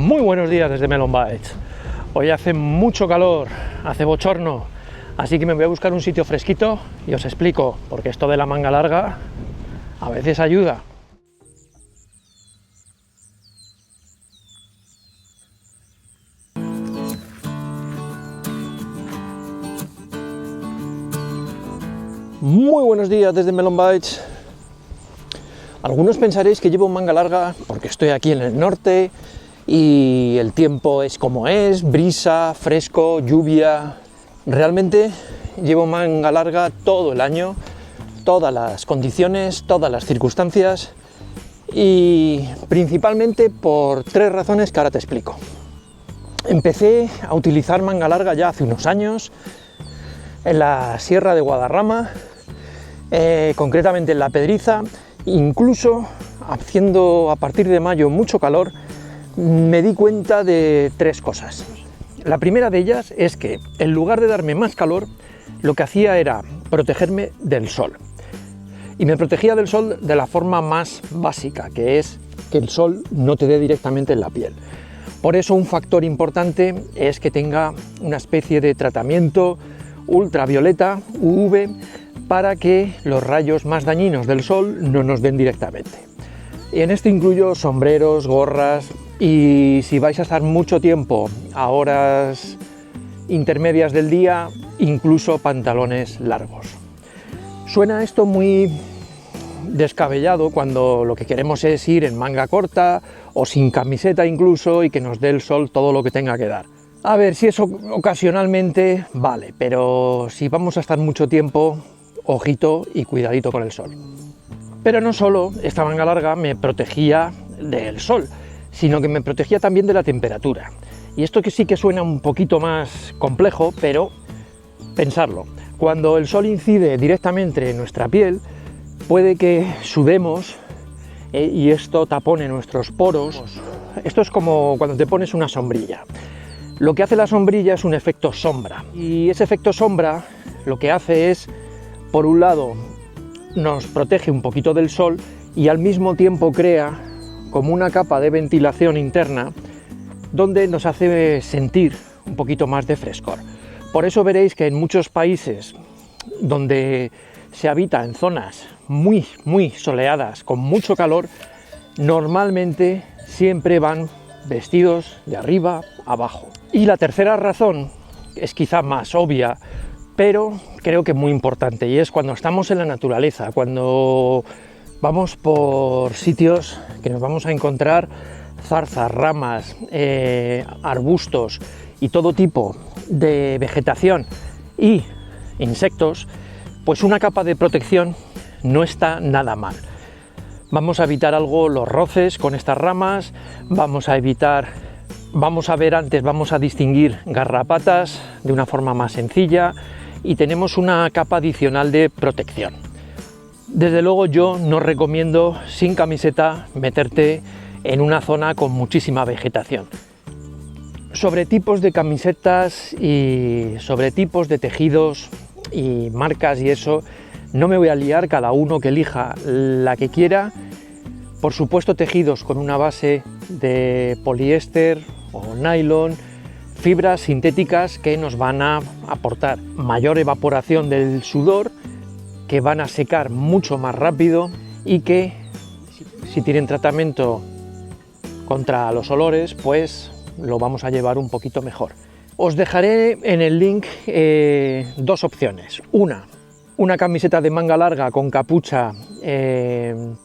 Muy buenos días desde Melon Bites. Hoy hace mucho calor, hace bochorno, así que me voy a buscar un sitio fresquito y os explico, porque esto de la manga larga a veces ayuda. Muy buenos días desde Melon Bites. Algunos pensaréis que llevo manga larga porque estoy aquí en el norte y el tiempo es como es, brisa, fresco, lluvia. Realmente llevo manga larga todo el año, todas las condiciones, todas las circunstancias y principalmente por tres razones que ahora te explico. Empecé a utilizar manga larga ya hace unos años en la Sierra de Guadarrama, concretamente en La Pedriza. Incluso haciendo a partir de mayo mucho calor, me di cuenta de tres cosas. La primera de ellas es que en lugar de darme más calor, lo que hacía era protegerme del sol. Y me protegía del sol de la forma más básica, que es que el sol no te dé directamente en la piel. Por eso un factor importante es que tenga una especie de tratamiento ultravioleta, UV, para que los rayos más dañinos del sol no nos den directamente. Y en esto incluyo sombreros, gorras y si vais a estar mucho tiempo a horas intermedias del día, incluso pantalones largos. Suena esto muy descabellado cuando lo que queremos es ir en manga corta o sin camiseta incluso y que nos dé el sol todo lo que tenga que dar. A ver, si eso ocasionalmente vale, pero si vamos a estar mucho tiempo, ojito y cuidadito con el sol. Pero no solo esta manga larga me protegía del sol, sino que me protegía también de la temperatura. Y esto que sí que suena un poquito más complejo, pero pensarlo. Cuando el sol incide directamente en nuestra piel, puede que sudemos y esto tapone nuestros poros. Esto es como cuando te pones una sombrilla. Lo que hace la sombrilla es un efecto sombra. Y ese efecto sombra lo que hace es, por un lado, nos protege un poquito del sol y al mismo tiempo crea como una capa de ventilación interna donde nos hace sentir un poquito más de frescor. Por eso veréis que en muchos países donde se habita en zonas muy soleadas, con mucho calor, normalmente siempre van vestidos de arriba a abajo. Y la tercera razón es quizá más obvia, pero creo que muy importante, y es cuando estamos en la naturaleza, cuando vamos por sitios que nos vamos a encontrar zarzas, ramas, arbustos y todo tipo de vegetación y insectos, pues una capa de protección no está nada mal. Vamos a evitar algo los roces con estas ramas, vamos a distinguir garrapatas de una forma más sencilla y tenemos una capa adicional de protección. Desde luego yo no recomiendo sin camiseta meterte en una zona con muchísima vegetación. Sobre tipos de camisetas y sobre tipos de tejidos y marcas y eso, no me voy a liar, cada uno que elija la que quiera. Por supuesto, tejidos con una base de poliéster o nylon, fibras sintéticas que nos van a aportar mayor evaporación del sudor, que van a secar mucho más rápido y que si tienen tratamiento contra los olores, pues lo vamos a llevar un poquito mejor. Os dejaré en el link dos opciones. Una camiseta de manga larga con capucha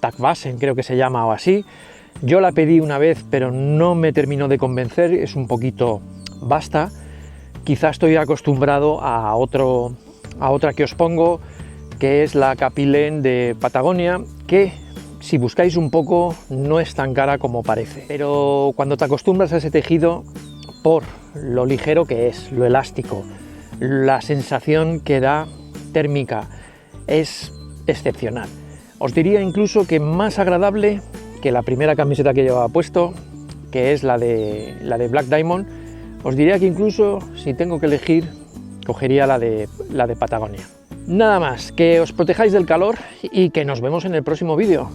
Tagvasen, creo que se llama o así. Yo la pedí una vez, pero no me terminó de convencer, es un poquito basta. Quizá estoy acostumbrado a otra que os pongo, que es la Capilén de Patagonia, que si buscáis un poco no es tan cara como parece. Pero cuando te acostumbras a ese tejido, por lo ligero que es, lo elástico, la sensación que da térmica, es excepcional. Os diría incluso que más agradable que la primera camiseta que llevaba puesto, que es la de Black Diamond. Os diría que incluso si tengo que elegir, cogería la de Patagonia. Nada más, que os protejáis del calor y que nos vemos en el próximo vídeo.